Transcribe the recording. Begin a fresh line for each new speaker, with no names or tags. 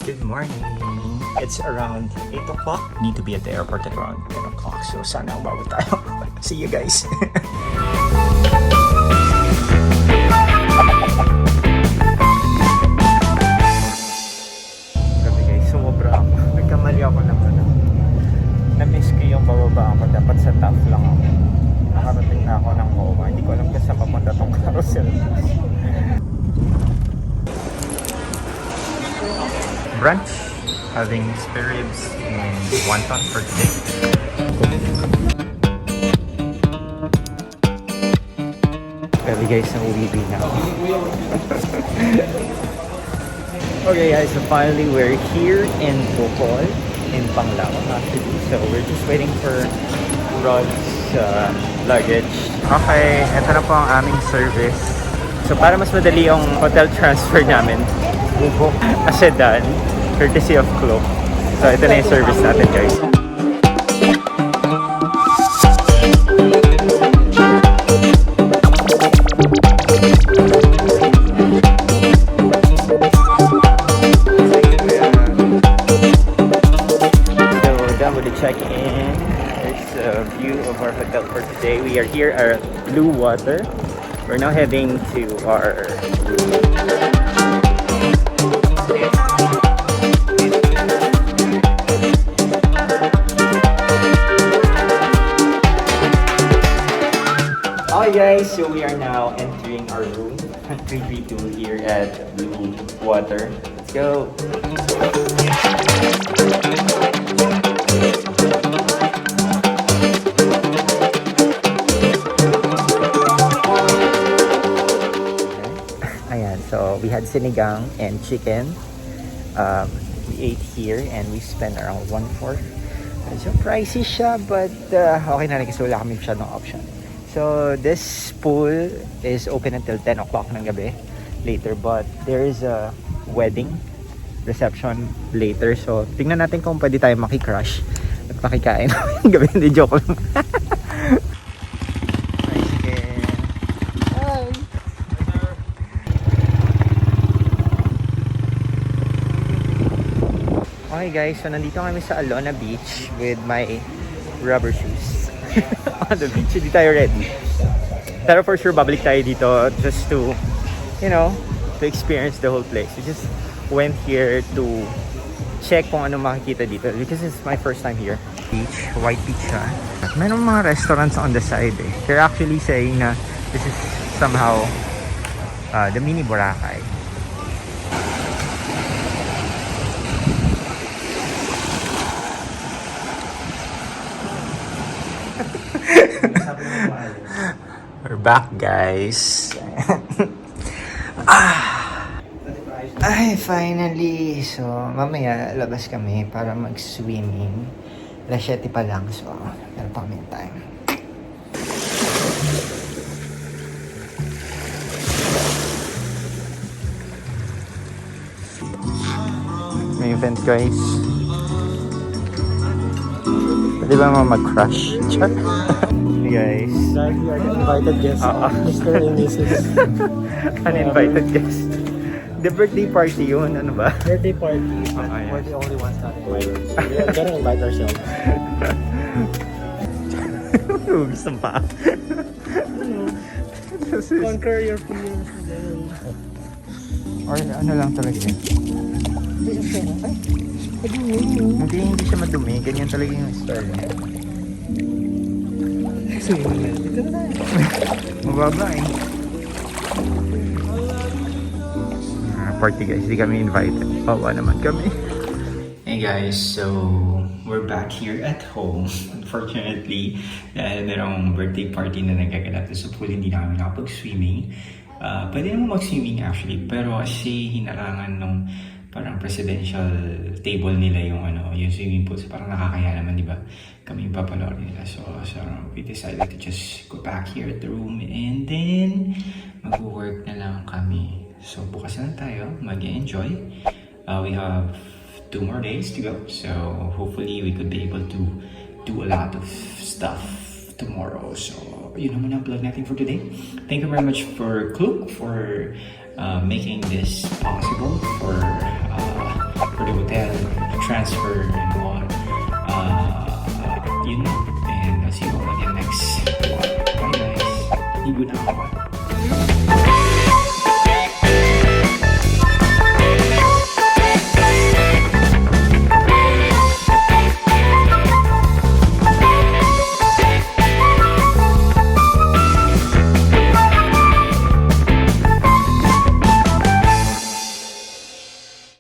Good morning! It's around 8 o'clock. Need to be at the airport at around 10 o'clock. So sana umabot tayo. See you guys! Grabe guys, sumobra ako. Nagkamali ako ng ano. Na-miss ko yung bababa ako. Dapat sa top lang ako. Nakarating na ako ng Owa. Hindi ko alam kung saan papunta tong carousel. Brunch, having spare ribs and wonton for today. Grabe guys, nauwibi na ako. Okay guys, so finally we're here in Bohol, in Panglao actually. So we're just waiting for Rod's luggage. Okay, ito na po ang aming service. So para mas madali yung hotel transfer namin, bubok a sedan, courtesy of Klook. So ito na yung service natin guys. So done with the check-in. Here's a view of our hotel for today. We are here at Bluewater. We're now heading to our Hi guys, so we are now entering our room 332 here at Bluewater. Let's go! Ayan, so we had sinigang and chicken. We ate here and we spent around 1/4. So pricey siya, but okay na rin kasi wala kami masyadong option. So this pool is open until 10 o'clock ng gabi later, but there is a wedding reception later. So tingnan natin kung pwede tayo makicrush at makikain ng gabi. Hindi, joke lang. Okay guys, so nandito kami sa Alona Beach with my rubber shoes. On the beach, hindi tayo ready. Pero for sure, babalik tayo dito just to, you know, to experience the whole place. We just went here to check kung ano makikita dito because it's my first time here. Beach, white beach siya. Meron mga restaurants on the side eh. They're actually saying na this is somehow the mini Boracay. We're back guys. Ay, finally. So, mamaya labas kami para mag-swimming. Alas 7 pa lang. So, meron pa kami time. May event guys. Pwede ba mag-crush? Char? Hey guys.
We are the invited guests. Mr. and Mrs.
Uninvited guest. The birthday party yun, ano ba?
Birthday party.
Yes.
We're the only ones not invited. We are gonna invite ourselves.
Gusto pa.
Conquer your fears.
Or ano lang talaga yun. Hindi siya madumi. Ganyan talaga yung style niya. Mababa eh. Party guys, hindi kami invited. Pawa naman kami. Hey guys, so we're back here at home. Unfortunately, dahil merong birthday party na nagkakalap sa pool, hindi na kami nakapag-swimming. Pwede naman mag-swimming actually, pero kasi hinarangan nung parang presidential table nila yung yung swimming pool. So parang nakakaya naman, di ba? Kami yung papanoorin nila. So we decided to just go back here at the room and then mag-work na lang kami. So bukas na tayo, mag-enjoy. We have 2 more days to go. So hopefully we could be able to do a lot of stuff tomorrow. So yun naman ang vlog natin for today. Thank you very much for Klook for making this possible for the transfer and all. Yun na. And I'll see you all again next vlog. Bye guys. Ligo na ako.